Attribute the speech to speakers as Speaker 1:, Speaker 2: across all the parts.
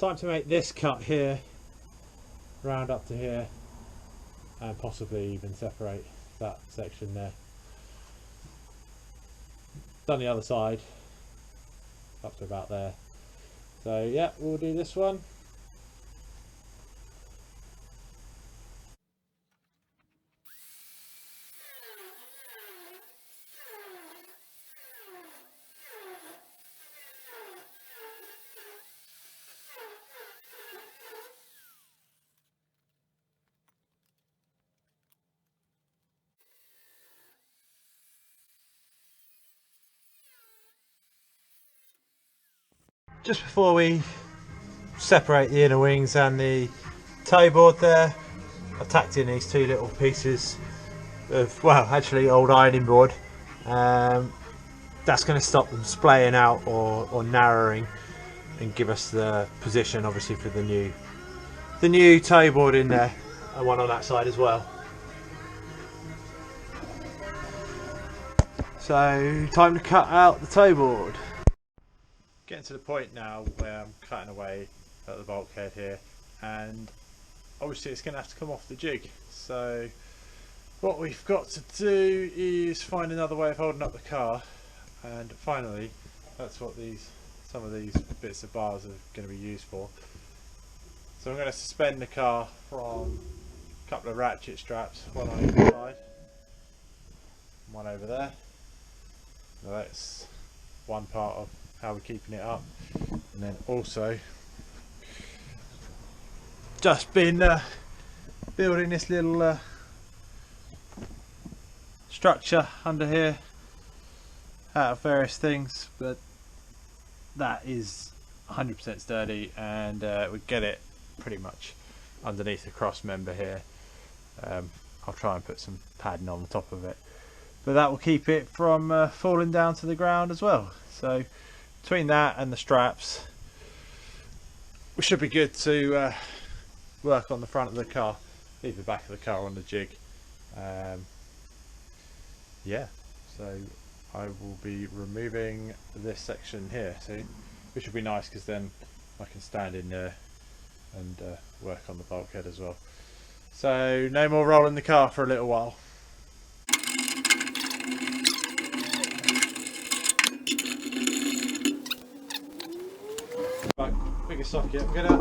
Speaker 1: Time to make this cut here, round up to here, and possibly even separate that section there. Done the other side, up to about there. So yeah, we'll do this one. Just before we separate the inner wings and the toe board there, I've tacked in these two little pieces of, well, actually old ironing board. That's going to stop them splaying out or narrowing and give us the position obviously for the new toe board in there, and one on that side as well. So time to cut out the toe board. Getting to the point now where I'm cutting away at the bulkhead here, and obviously it's going to have to come off the jig. So what we've got to do is find another way of holding up the car, and finally that's what some of these bits of bars are going to be used for. So I'm going to suspend the car from a couple of ratchet straps, one on either side, one over there. Now that's one part of how we're keeping it up, and then also just been building this little structure under here out of various things, but that is 100% sturdy, and we get it pretty much underneath the cross member here. I'll try and put some padding on the top of it, but that will keep it from falling down to the ground as well. So between that and the straps, we should be good to work on the front of the car, leave the back of the car on the jig. Yeah, so I will be removing this section here, so which will be nice because then I can stand in there and work on the bulkhead as well. So no more rolling the car for a little while. Right, biggest socket. I'm going to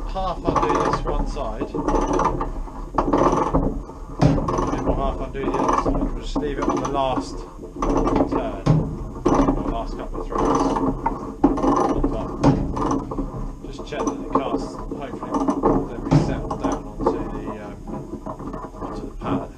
Speaker 1: half undo this one side, and we'll half undo the other side. We'll just leave it on the last turn, or the last couple of throws on top. Just check that the car's hopefully then be settled down onto the pad.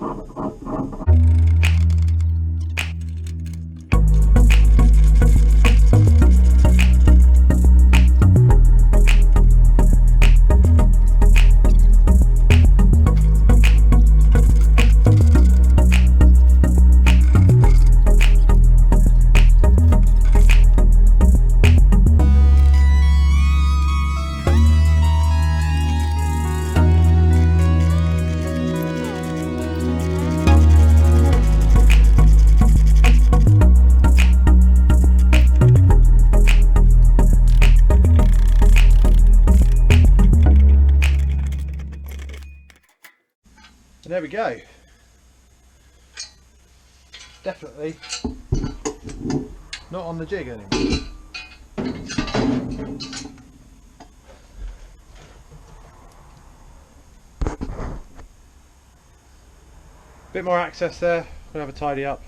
Speaker 1: And there we go. Definitely not on the jig anymore. Bit more access there. We'll have a tidy up.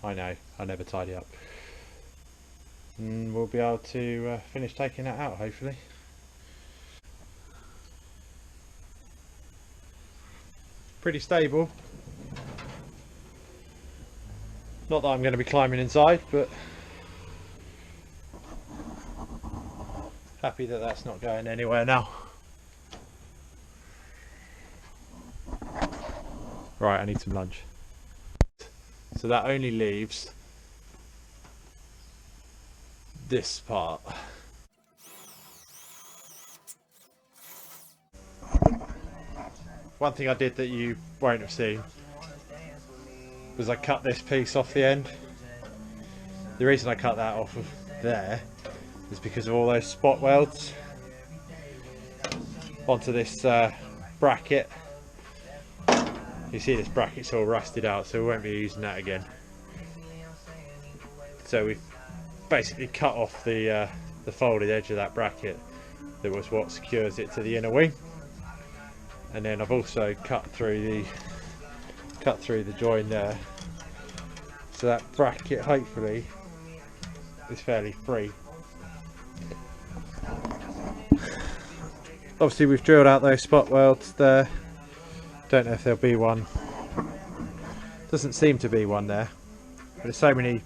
Speaker 1: I know, I never tidy up. And we'll be able to finish taking that out hopefully. Pretty stable. Not that I'm going to be climbing inside, but happy that that's not going anywhere now. Right, I need some lunch. So that only leaves this part. One thing I did that you won't have seen was I cut this piece off the end. The reason I cut that off of there is because of all those spot welds. onto this bracket. You see this bracket's all rusted out, so we won't be using that again. So we've basically cut off the folded edge of that bracket that was what secures it to the inner wing, and then I've also cut through the join there, so that bracket hopefully is fairly free. Obviously we've drilled out those spot welds there. Don't know if there'll be one. Doesn't seem to be one there, but there's so many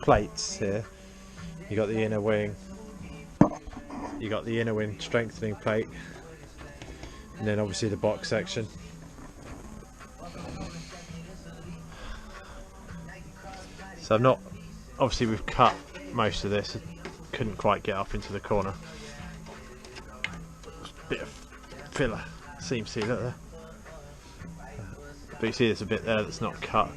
Speaker 1: plates here. You got the inner wing, you got the inner wing strengthening plate, and then obviously the box section. So I'm not, obviously we've cut most of this, couldn't quite get up into the corner. Bit of filler seam sealer there, but you see there's a bit there that's not cut.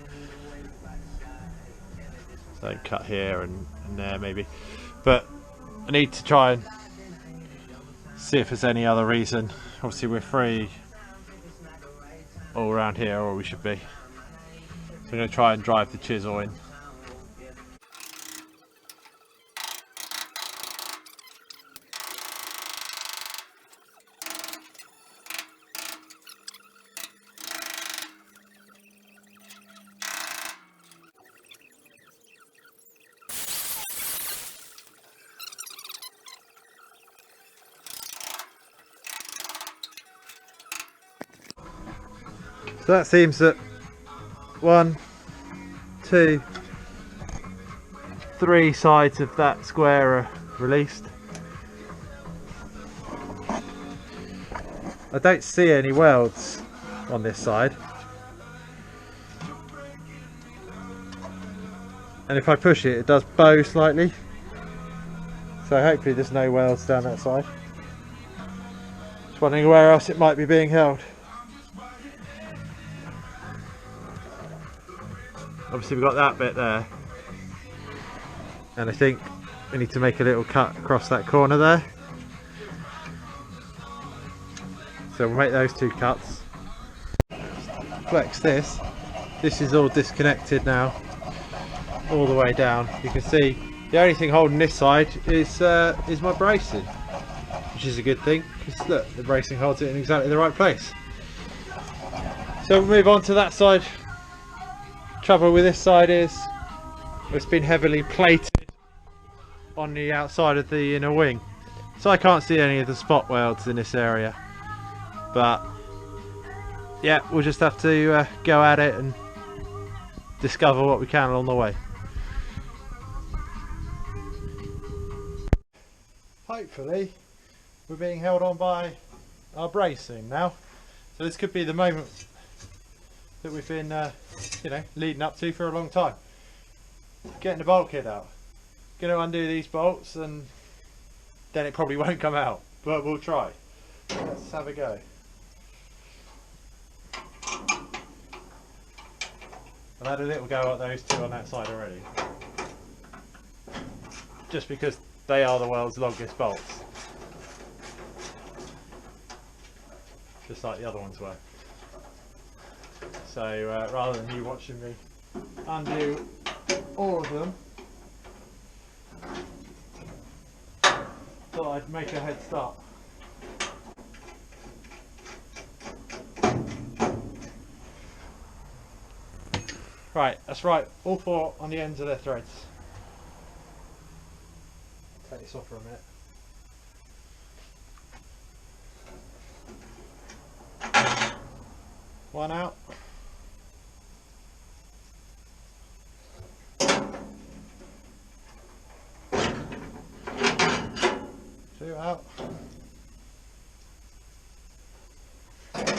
Speaker 1: So cut here and there maybe, but I need to try and see if there's any other reason. Obviously we're free all around here, or we should be. So I'm going to try and drive the chisel in. So that seems that 1, 2, 3 sides of that square are released. I don't see any welds on this side, and if I push it, it does bow slightly, so hopefully there's no welds down that side. Just wondering where else it might be being held. Obviously we've got that bit there, and I think we need to make a little cut across that corner there. So we'll make those 2 cuts. Flex this. This is all disconnected now, all the way down. You can see the only thing holding this side is my bracing, which is a good thing, because look, the bracing holds it in exactly the right place. So we'll move on to that side. Trouble with this side is it's been heavily plated on the outside of the inner wing, so I can't see any of the spot welds in this area, but yeah, we'll just have to go at it and discover what we can along the way. Hopefully we're being held on by our bracing now, so this could be the moment that we've been you know, leading up to for a long time. Getting the bulkhead out. Going to undo these bolts, and then it probably won't come out, but we'll try. Let's have a go. I've had a little go at those 2 on that side already, just because they are the world's longest bolts, just like the other ones were. So rather than you watching me undo all of them, thought I'd make a head start. Right, that's right, all 4 on the ends of their threads. Take this off for a minute. 1 out. 2 out. Just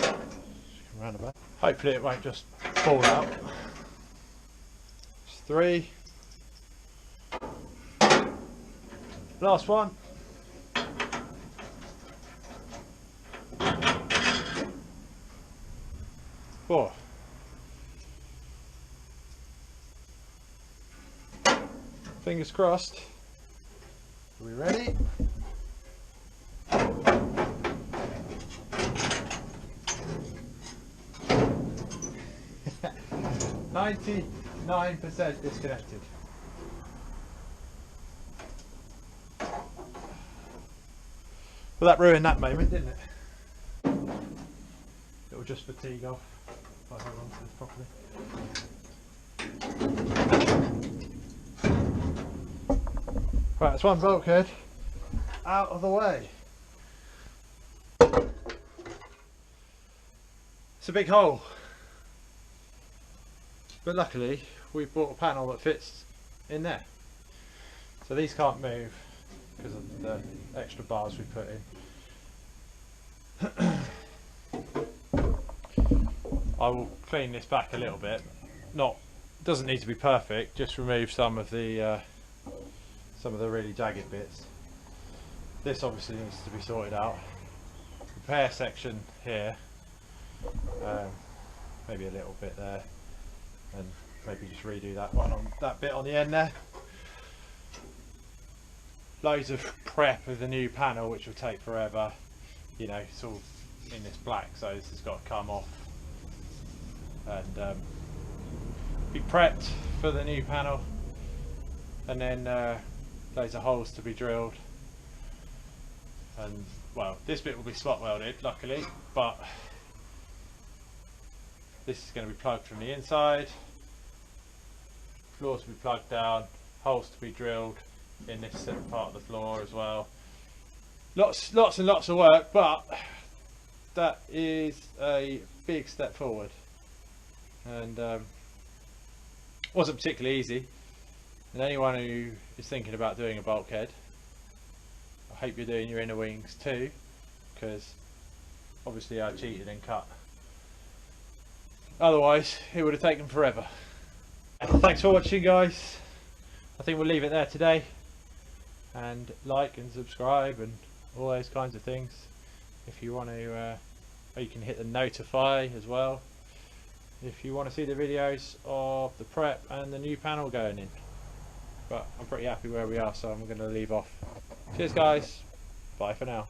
Speaker 1: come round the back. Hopefully it won't just fall out. 3. Last one. 4. Fingers crossed. Are we ready? 99% disconnected. Well, that ruined that moment, didn't it? It will just fatigue off if I hold on to this properly. Right, that's one bulkhead out of the way. It's a big hole, but luckily we've bought a panel that fits in there. So these can't move because of the extra bars we put in. I will clean this back a little bit. Doesn't need to be perfect. Just remove some of the really jagged bits. This obviously needs to be sorted out. Repair section here. Maybe a little bit there, and maybe just redo that one on that bit on the end there. Loads of prep of the new panel, which will take forever. You know, it's all in this black, so this has got to come off and be prepped for the new panel, and then loads of holes to be drilled. And well, this bit will be spot welded, luckily, but this is going to be plugged from the inside, floor to be plugged down, holes to be drilled in this part of the floor as well. Lots and lots of work, but that is a big step forward, and wasn't particularly easy. And anyone who is thinking about doing a bulkhead, I hope you're doing your inner wings too, because obviously I cheated and cut. Otherwise it would have taken forever. Thanks for watching, guys. I think we'll leave it there today, and like and subscribe and all those kinds of things. If you want to, you can hit the notify as well if you want to see the videos of the prep and the new panel going in. But I'm pretty happy where we are, so I'm going to leave off. Cheers guys, bye for now.